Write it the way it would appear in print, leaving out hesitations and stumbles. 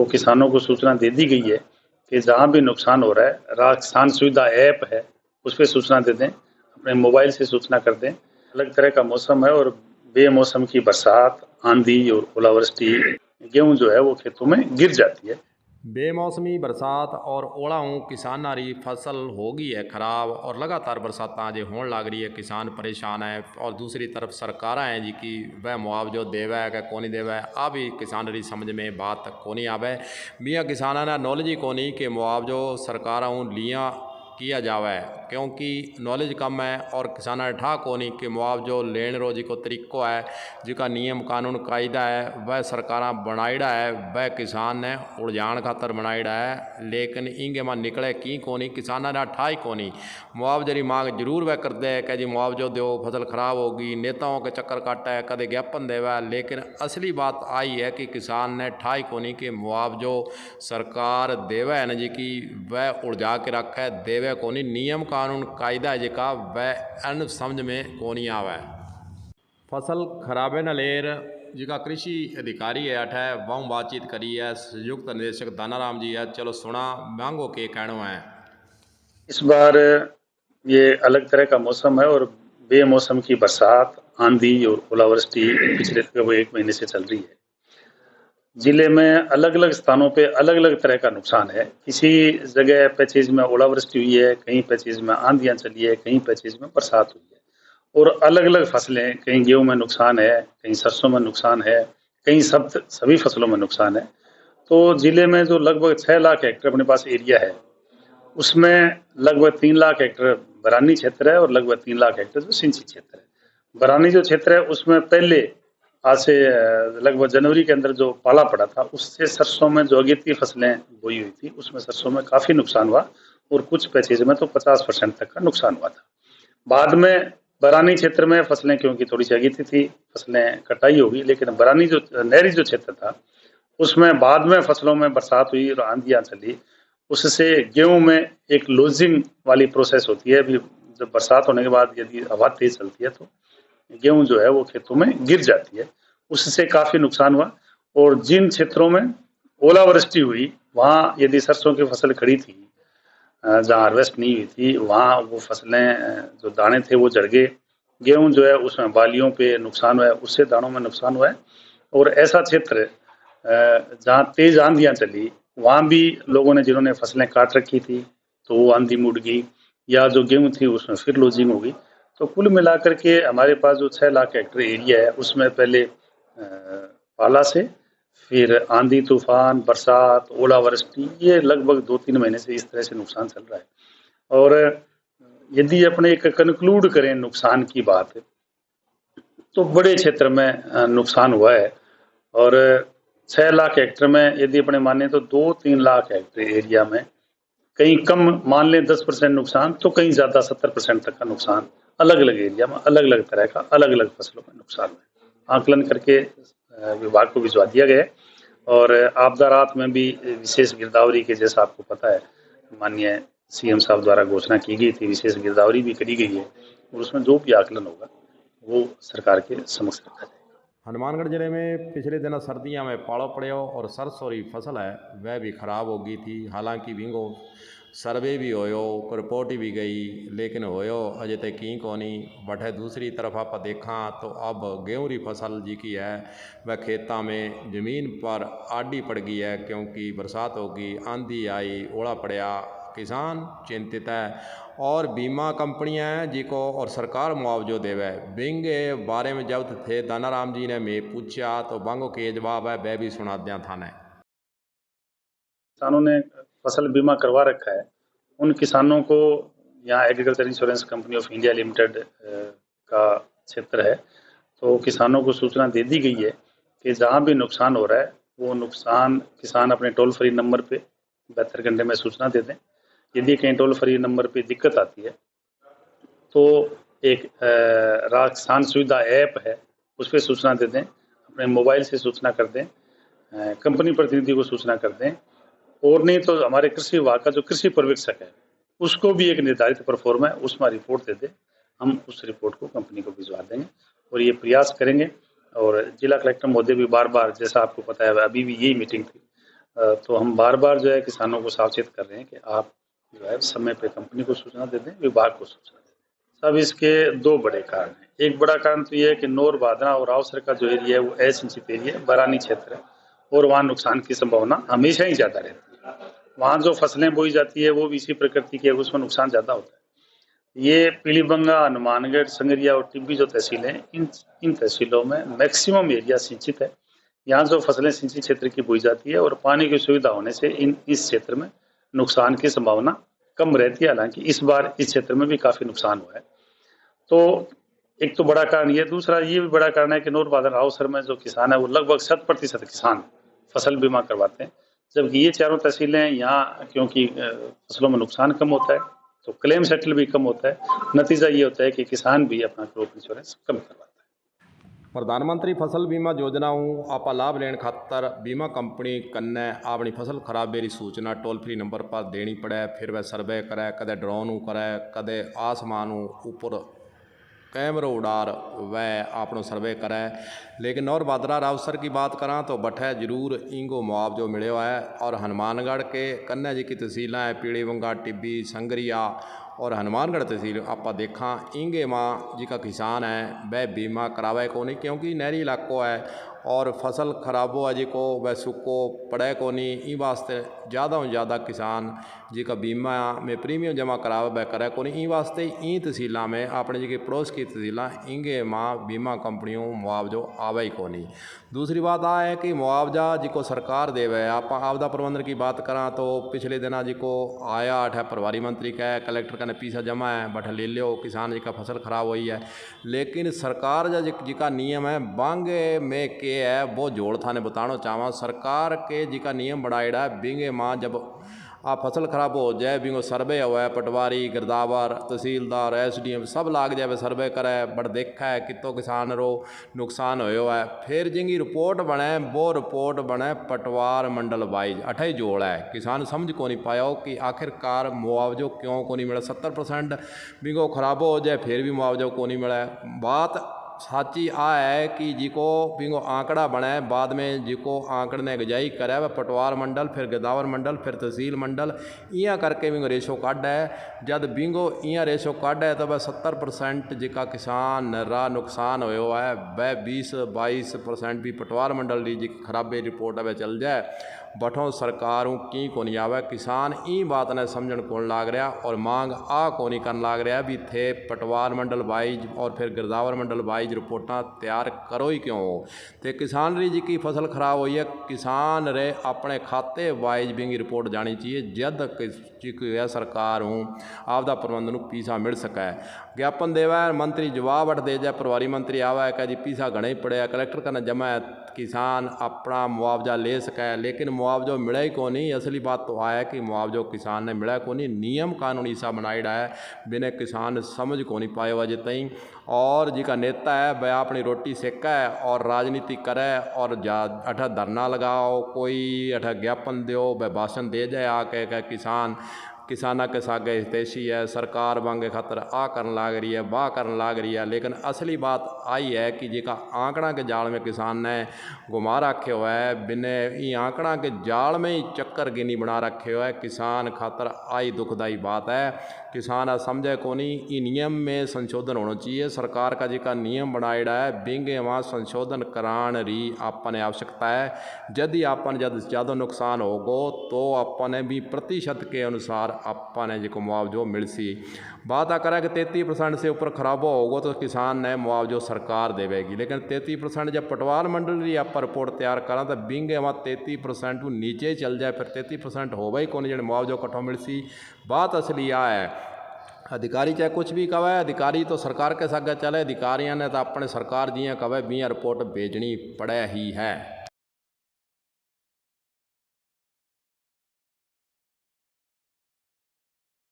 वो किसानों को सूचना दे दी गई है कि जहाँ भी नुकसान हो रहा है, किसान सुविधा ऐप है, उस पर सूचना दे दें, अपने मोबाइल से सूचना कर दें। अलग तरह का मौसम है और बेमौसम की बरसात, आंधी और ओलावृष्टि गेहूं जो है वो खेतों में गिर जाती है। बेमौसमी बरसात और ओलाओं किसानां री फसल हो गई है खराब और लगातार बरसातां अजे होने लग रही है, किसान परेशान है। और दूसरी तरफ सरकारां हैं जी कि वह मुआवजो देवे है कि कोनी देवे, आ भी किसान री समझ में बात कोनी आवे। मियाँ किसानां ने नॉलेज ही कोनी कि मुआवजो सरकारों लिया किया जावे, क्योंकि नॉलेज कम है और किसाना ने ठा कोनी कि मुआवजो लेने रो जी को तरीको है, जिका नियम कानून कायदा है वह सरकारां बनाईड़ा है, वह किसान ने उलझाण खातर बनाईड़ा है। लेकिन इंगे में निकले की कोनी, किसाना ने ठा ही कोनी। मुआवजे की मांग जरूर वह करते हैं कि जी मुआवजो दो, फसल खराब होगी, नेताओं के चक्कर काटा है, कदे ज्ञापन देवा है। लेकिन असली बात आई है कि किसान ने ठा ही कोनी कि मुआवजो सरकार देवे है न जी की वह उलझा के रखे, देवे कोनी। नियम कानून कायदा जिका वह अन समझ में कोनी आवे। फसल खराबे न लेर जिका कृषि अधिकारी है अठ वह बातचीत करी है संयुक्त निदेशक दानाराम जी है। चलो सुना मांगो के कहणो है। इस बार ये अलग तरह का मौसम है और बेमौसम की बरसात, आंधी और ओलावृष्टि पिछले करीब 1 महीने से चल रही है। जिले में अलग अलग स्थानों पे अलग अलग तरह का नुकसान है। किसी जगह पैचेज में ओलावृष्टि हुई है, कहीं पैचेज में आंधियां चली है, कहीं पैचेज में बरसात हुई है और अलग अलग फसलें, कहीं गेहूं में नुकसान है, कहीं सरसों में नुकसान है, कहीं सभी फसलों में नुकसान है। तो जिले में जो लगभग 6 लाख हेक्टेयर अपने पास एरिया है, उसमें लगभग 3 लाख हेक्टेयर बरानी क्षेत्र है और लगभग 3 लाख हेक्टेयर जो सिंचित क्षेत्र है। बरानी जो क्षेत्र है उसमें पहले आज से लगभग जनवरी के अंदर जो पाला पड़ा था, उससे सरसों में जो अगेती फसलें बोई हुई थी, उसमें सरसों में काफी नुकसान हुआ और कुछ पैचेज में तो 50% तक का नुकसान हुआ था। बाद में बरानी क्षेत्र में फसलें क्योंकि थोड़ी सी अगेती थी, फसलें कटाई होगी, लेकिन बरानी जो नहरी जो क्षेत्र था, उसमें बाद में फसलों में बरसात हुई और आंधियां चली, उससे गेहूं में एक लूजिंग वाली प्रोसेस होती है। अभी जब बरसात होने के बाद यदि हवा तेज चलती है तो गेहूं जो है वो खेतों में गिर जाती है, उससे काफी नुकसान हुआ। और जिन क्षेत्रों में ओलावृष्टि हुई, वहां यदि सरसों की फसल खड़ी थी, जहाँ हार्वेस्ट नहीं हुई थी, वहां वो फसलें जो दाने थे वो जड़ गए। गेहूं जो है उसमें बालियों पे नुकसान हुआ है, उससे दानों में नुकसान हुआ है। और ऐसा क्षेत्र जहाँ तेज आंधियां चली, वहां भी लोगों ने, जिन्होंने फसलें काट रखी थी, तो वो आंधी मुड़ गई, या जो गेहूं थी उसमें फिर लूजिंग होगी। तो कुल मिलाकर के हमारे पास जो 6 लाख हेक्टेयर एरिया है, उसमें पहले पाला से, फिर आंधी तूफान, बरसात, ओलावृष्टि, ये लगभग 2-3 महीने से इस तरह से नुकसान चल रहा है। और यदि अपने एक कंक्लूड करें नुकसान की बात, तो बड़े क्षेत्र में नुकसान हुआ है। और 6 लाख हेक्टेयर में यदि अपने माने तो 2-3 लाख हेक्टेयर एरिया में कहीं कम मान लें 10% नुकसान, तो कहीं ज्यादा 70% तक का नुकसान अलग अलग एरिया में अलग अलग तरह का अलग अलग फसलों में नुकसान हुआ है। आकलन करके विभाग को भिजवा दिया गया है। और आपदा राहत में भी विशेष गिरदावरी के, जैसा आपको पता है, माननीय सीएम साहब द्वारा घोषणा की गई थी, विशेष गिरदावरी भी करी गई है और उसमें जो भी आकलन होगा वो सरकार के समक्ष रखा जाएगा। हनुमानगढ़ जिले में पिछले दिनों सर्दियों में पालो पड़ो और सरसों की फसल है वह भी खराब हो गई थी। हालांकि विंगो सर्वे भी होयो, रिपोर्ट भी गई, लेकिन होयो अजे तक की कोनी। बटे दूसरी तरफ आप देखा तो अब गेहूं की फसल जी की है वह खेतों में ज़मीन पर आडी पड़ गई है, क्योंकि बरसात होगी, आंधी आई, ओला पड़ा, किसान चिंतित है। और बीमा कंपनियां हैं जिको और सरकार मुआवजो देवे। बिंग बारे में जब थे दानाराम जी ने मैं पूछा तो बांगो के जवाब है वह भी सुना दिया थाने। किसानों ने फसल बीमा करवा रखा है, उन किसानों को यहाँ agriculture insurance company of India limited का क्षेत्र है, तो किसानों को सूचना दे दी गई है कि जहाँ भी नुकसान हो रहा है, वो नुकसान किसान अपने टोल फ्री नंबर पे 72 घंटे में सूचना दे दें। यदि कहीं टोल फ्री नंबर पे दिक्कत आती है, तो एक किसान सुविधा ऐप है, उस पर सूचना दे दें, अपने मोबाइल से सूचना कर दें, कंपनी प्रतिनिधि को सूचना कर दें। और नहीं तो हमारे कृषि विभाग का जो कृषि पर्यवेक्षक है, उसको भी एक निर्धारित प्रोफार्मा है, उसमें रिपोर्ट दे दे, हम उस रिपोर्ट को कंपनी को भिजवा देंगे और ये प्रयास करेंगे। और जिला कलेक्टर महोदय भी बार बार, जैसा आपको पता है, अभी भी यही मीटिंग थी, तो हम बार बार जो है किसानों को सावचेत कर रहे हैं कि आप जो है समय पे कंपनी को सूचना दे दें, विभाग को सूचना दें। सब इसके दो बड़े कारण हैं। एक बड़ा कारण तो ये है कि नौर बादरा और रावसर का जो एरिया है वो असिंचित एरिया है, बरानी क्षेत्र है, और वहाँ नुकसान की संभावना हमेशा ही ज्यादा रहती है। वहाँ जो फसलें बोई जाती है वो भी इसी प्रकृति की है, उसमें नुकसान ज्यादा होता है। ये पीलीबंगा, हनुमानगढ़, संगरिया और टिब्बी जो तहसीलें हैं, इन तहसीलों में मैक्सिमम एरिया सिंचित है। यहाँ जो फसलें सिंचित क्षेत्र की बोई जाती है और पानी की सुविधा होने से इस क्षेत्र में नुकसान की संभावना कम रहती है। हालांकि इस बार इस क्षेत्र में भी काफी नुकसान हुआ है। तो एक तो बड़ा कारण ये, दूसरा ये भी बड़ा कारण है कि नूर बादल अवसर में जो किसान है वो लगभग 100% किसान फसल बीमा करवाते हैं, जबकि ये चारों तहसीलें यहाँ क्योंकि फसलों में नुकसान कम होता है तो क्लेम सेटल भी कम होता है। नतीजा ये होता है कि किसान भी अपना क्रॉप इंश्योरेंस कम करवाता है। प्रधानमंत्री फसल बीमा योजनाओं आपा लाभ लेने खातर बीमा कंपनी कन्ने अपनी फसल खराबे की सूचना टोल फ्री नंबर पर देनी पड़े। फिर वह सर्वे करे, कदे ड्रोन करे, कदे आसमान ऊपर कैमरा उड़ार वह आपनो सर्वे करे। लेकिन और बादरा रावसर की बात करा तो बठे जरूर इंगो मुआवजो मिलो है। और हनुमानगढ़ के कन्या जी की तहसीलें है पीलीबंगा, टिब्बी, संगरिया और हनुमानगढ़ तहसील आप देखा इंगे माँ जी का किसान है वह बीमा करावे को नहीं, क्योंकि नहरी इलाको है और फसल खराब हो जी को वह सुको पड़े को नहीं। ई वास्ते ज़्यादा से ज़्यादा किसान जी का बीमा में प्रीमियम जमा करावे वह करे को नहीं। ई वास्ते ई तहसीलों में अपने जी के पड़ोस की तहसील इंगे माँ बीमा कंपनियों मुआवजो आवे को नहीं। दूसरी बात आ है कि मुआवजा जी को सरकार देवे। आप आपदा प्रबंधन की बात करा तो पिछले दिना जी को आया अठे प्रभारी मंत्री कह कलेक्टर का पैसा जमा है बट ले लो किसान जी का फसल खराब हुई है। लेकिन सरकार जी का नियम है बांगे में के है वो जोड़ थाने बताना चाहवा। सरकार के जी का नियम बनाएड़ा बिंगे माँ जब आप फसल खराब हो जाए बिंगो सर्वे हुआ है, पटवारी, गिरदावर, तहसीलदार, SDM सब लाग जाए सर्वे करे बट देखा है कितो किसान रो नुकसान हो है। फिर जिंगी रिपोर्ट बने वो रिपोर्ट बने पटवार मंडल वाइज अठे जोड़ है। किसान समझ को नहीं पाया कि आखिरकार मुआवजो क्यों को नहीं मिला। 70% बिंगो खराब हो जाए फिर भी मुआवजो को नहीं मिला। बात साची आ है कि जिको बिंगो आंकड़ा बने बाद में जिको आंकड़ ने गजाई करे वह पटवार मंडल, फिर गिरदावर मंडल, फिर तहसील मंडल इं करके बिंगो रेशो काढ़ है। जब बिंगो इं रेशो काढ़ है तो वह 70% जिका किसान रा नुकसान हो है वह 20-22% भी पटवार मंडल की जी खराबे रिपोर्ट है वह चल जाए बठों सरकारों की को नहीं आवे। किसान ई बात ने समझण कौन लाग रहा और मांग आ को नहीं करन लाग रहा भी थे पटवार मंडल वाइज और फिर गिरदावर मंडल वाइज रिपोर्टा तैयार करो ही क्यों हो। तो किसान री जी की फसल खराब हुई है किसान रे अपने खाते वाइज भी रिपोर्ट जानी चाहिए जद है सरकार हूँ आपदा प्रबंधन पीसा मिल सके। ज्ञापन देवा मंत्री जवाब अट दे जाए, प्रभारी मंत्री आवा है कह जी पीसा घना ही पड़े कलेक्टर का जमा है किसान अपना मुआवजा ले सके। लेकिन मुआवजो मिले ही को नहीं। असली बात तो आया कि मुआवजो किसान ने मिला को नहीं। नियम कानून ऐसा बनाईड़ा है बिना किसान समझ को नहीं पाए वजह तई। और जी का नेता है वह अपनी रोटी सेका है और राजनीति करे और अठा धरना लगाओ कोई अठा ज्ञापन दो वह भाषण दे जाए आके किसाना के सागे हितैषी है सरकार वांगे खातर आ करन लाग रही है वाह करन लाग रही है। लेकिन असली बात आई है कि जिका आंकड़ा के जाल में किसान ने घुमा रखे हुआ है बिने ई आंकड़ा के जाल में ही चक्कर गिनी बना रखे हुआ है। किसान खातर आई दुखदाई बात है। किसान समझे को नहीं ई नियम में संशोधन होना चाहिए। सरकार का जिका नियम बनाएड़ा है बिंगे वहाँ संशोधन करान री आपने आवश्यकता है। यदि आपन जब ज़्यादा नुकसान होगो तो अपने भी प्रतिशत के अनुसार अपने जो मुआवजो मिल सी। बात आ करें कि 33% से ऊपर खराबो होगा तो किसान ने मुआवजो सरकार देवेगी। लेकिन 33% जब पटवार मंडल की आप रिपोर्ट तैयार करा तो बिंगे वहाँ 33% नीचे चल जाए फिर 33% हो ही कौन जो मुआवजो कट्ठो मिल सी। बात असली आ है अधिकारी चाहे कुछ भी कहे अधिकारी तो सरकार के सागे चले। अधिकारियों ने तो अपने सरकार जी कहे भी रिपोर्ट भेजनी पड़े ही है।